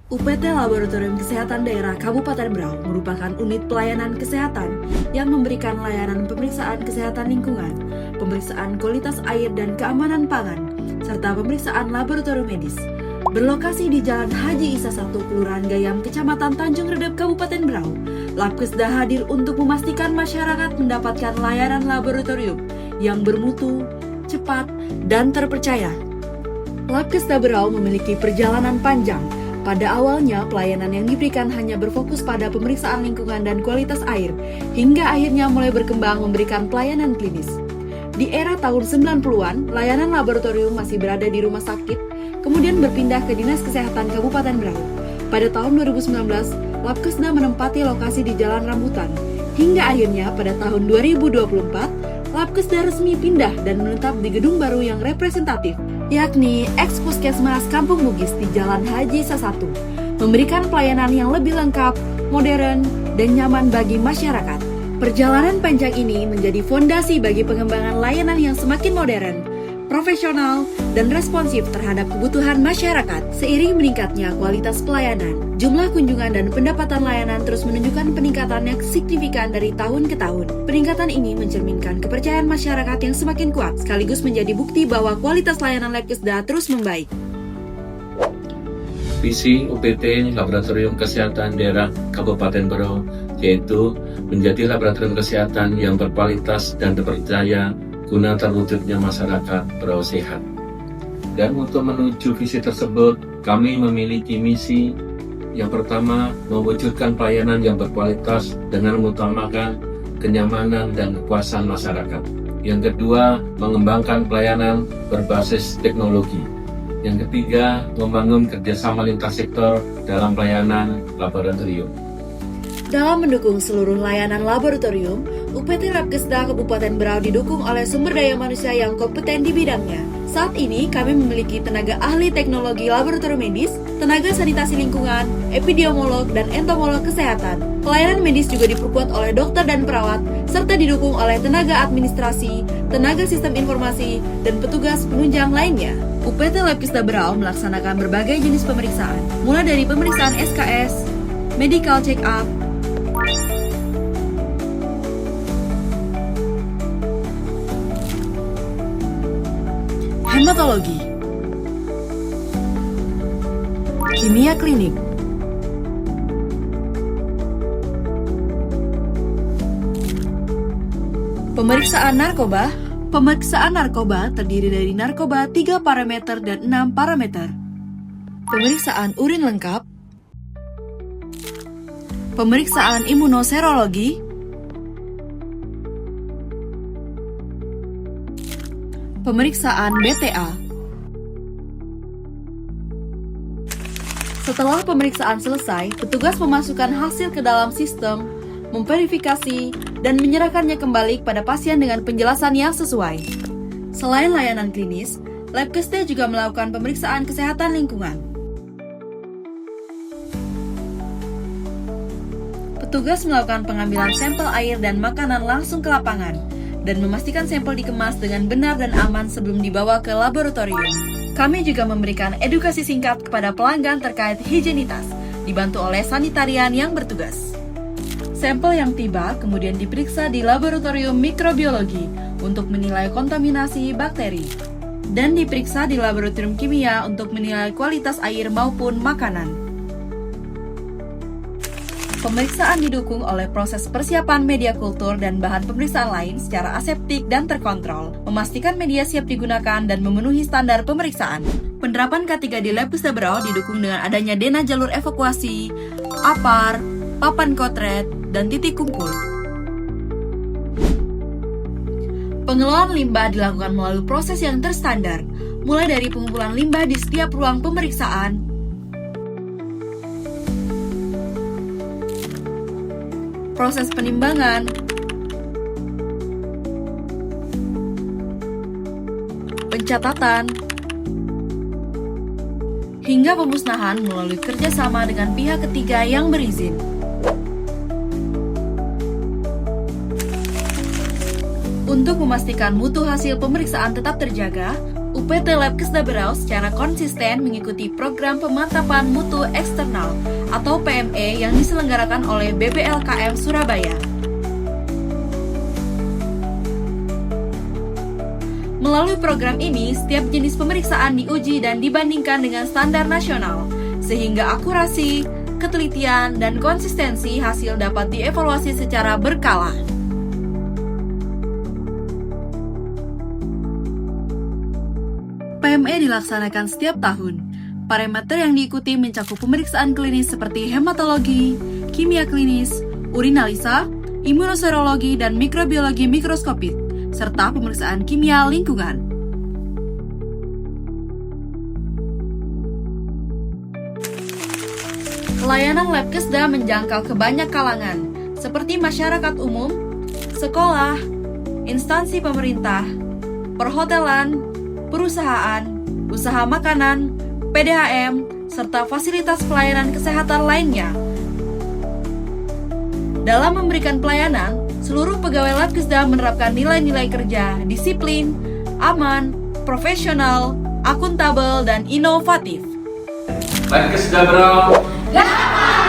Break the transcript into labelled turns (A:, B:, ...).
A: UPT Laboratorium Kesehatan Daerah Kabupaten Berau merupakan unit pelayanan kesehatan yang memberikan layanan pemeriksaan kesehatan lingkungan, pemeriksaan kualitas air dan keamanan pangan, serta pemeriksaan laboratorium medis. Berlokasi di Jalan Haji Isa 1, Kelurahan Gayam, Kecamatan Tanjung Redep, Kabupaten Berau, Labkesda hadir untuk memastikan masyarakat mendapatkan layanan laboratorium yang bermutu, cepat, dan terpercaya. Labkesda Berau memiliki perjalanan panjang. Pada awalnya, pelayanan yang diberikan hanya berfokus pada pemeriksaan lingkungan dan kualitas air, hingga akhirnya mulai berkembang memberikan pelayanan klinis. Di era tahun 90-an, layanan laboratorium masih berada di rumah sakit, kemudian berpindah ke Dinas Kesehatan Kabupaten Berau. Pada tahun 2019, Labkesda menempati lokasi di Jalan Rambutan, hingga akhirnya pada tahun 2024, Labkesda resmi pindah dan menetap di gedung baru yang representatif, yakni Ex-Puskesmas Kampung Bugis di Jalan Haji Isa 1, memberikan pelayanan yang lebih lengkap, modern, dan nyaman bagi masyarakat. Perjalanan panjang ini menjadi fondasi bagi pengembangan layanan yang semakin modern, profesional, dan responsif terhadap kebutuhan masyarakat. Seiring meningkatnya kualitas pelayanan, jumlah kunjungan dan pendapatan layanan terus menunjukkan peningkatan yang signifikan dari tahun ke tahun. Peningkatan ini mencerminkan kepercayaan masyarakat yang semakin kuat, sekaligus menjadi bukti bahwa kualitas layanan Labkesda terus membaik.
B: Visi UPT Laboratorium Kesehatan Daerah Kabupaten Berau yaitu menjadi laboratorium kesehatan yang berkualitas dan terpercaya guna terwujudnya masyarakat Berau sehat. Dan untuk menuju visi tersebut, kami memiliki misi yang pertama, mewujudkan pelayanan yang berkualitas dengan mengutamakan kenyamanan dan kepuasan masyarakat. Yang kedua, mengembangkan pelayanan berbasis teknologi. Yang ketiga, membangun kerjasama lintas sektor dalam pelayanan laboratorium.
A: Dalam mendukung seluruh layanan laboratorium, UPT Labkesda Kabupaten Berau didukung oleh sumber daya manusia yang kompeten di bidangnya. Saat ini kami memiliki tenaga ahli teknologi laboratorium medis, tenaga sanitasi lingkungan, epidemiolog, dan entomolog kesehatan. Pelayanan medis juga diperkuat oleh dokter dan perawat, serta didukung oleh tenaga administrasi, tenaga sistem informasi, dan petugas penunjang lainnya. UPT Labkesda Berau melaksanakan berbagai jenis pemeriksaan, mulai dari pemeriksaan SKS, medical check-up, hematologi, kimia klinik, pemeriksaan narkoba. Pemeriksaan narkoba terdiri dari narkoba 3 parameter dan 6 parameter. Pemeriksaan urin lengkap. Pemeriksaan imunoserologi. Pemeriksaan BTA. Setelah pemeriksaan selesai, petugas memasukkan hasil ke dalam sistem, memverifikasi, dan menyerahkannya kembali kepada pasien dengan penjelasan yang sesuai. Selain layanan klinis, Labkesda juga melakukan pemeriksaan kesehatan lingkungan. Petugas melakukan pengambilan sampel air dan makanan langsung ke lapangan, dan memastikan sampel dikemas dengan benar dan aman sebelum dibawa ke laboratorium. Kami juga memberikan edukasi singkat kepada pelanggan terkait higienitas, dibantu oleh sanitarian yang bertugas. Sampel yang tiba kemudian diperiksa di laboratorium mikrobiologi untuk menilai kontaminasi bakteri, dan diperiksa di laboratorium kimia untuk menilai kualitas air maupun makanan. Pemeriksaan didukung oleh proses persiapan media kultur dan bahan pemeriksaan lain secara aseptik dan terkontrol, memastikan media siap digunakan dan memenuhi standar pemeriksaan. Penerapan K3 di Labkesda Berau didukung dengan adanya denah jalur evakuasi, APAR, papan kotret, dan titik kumpul. Pengelolaan limbah dilakukan melalui proses yang terstandar, mulai dari pengumpulan limbah di setiap ruang pemeriksaan, proses penimbangan, pencatatan, hingga pemusnahan melalui kerjasama dengan pihak ketiga yang berizin. Untuk memastikan mutu hasil pemeriksaan tetap terjaga, UPT Labkesda Berau secara konsisten mengikuti program pemantapan mutu eksternal atau PME yang diselenggarakan oleh BPLKM Surabaya. Melalui program ini, setiap jenis pemeriksaan diuji dan dibandingkan dengan standar nasional, sehingga akurasi, ketelitian, dan konsistensi hasil dapat dievaluasi secara berkala. PME dilaksanakan setiap tahun. Parameter yang diikuti mencakup pemeriksaan klinis seperti hematologi, kimia klinis, urinalisa, imunoserologi, dan mikrobiologi mikroskopik, serta pemeriksaan kimia lingkungan. Layanan Labkesda menjangkau ke banyak kalangan, seperti masyarakat umum, sekolah, instansi pemerintah, perhotelan, perusahaan, usaha makanan, PDAM, serta fasilitas pelayanan kesehatan lainnya. Dalam memberikan pelayanan, seluruh pegawai Labkesda menerapkan nilai-nilai kerja, disiplin, aman, profesional, akuntabel, dan inovatif.
B: Labkesda Berau.
A: Gampang!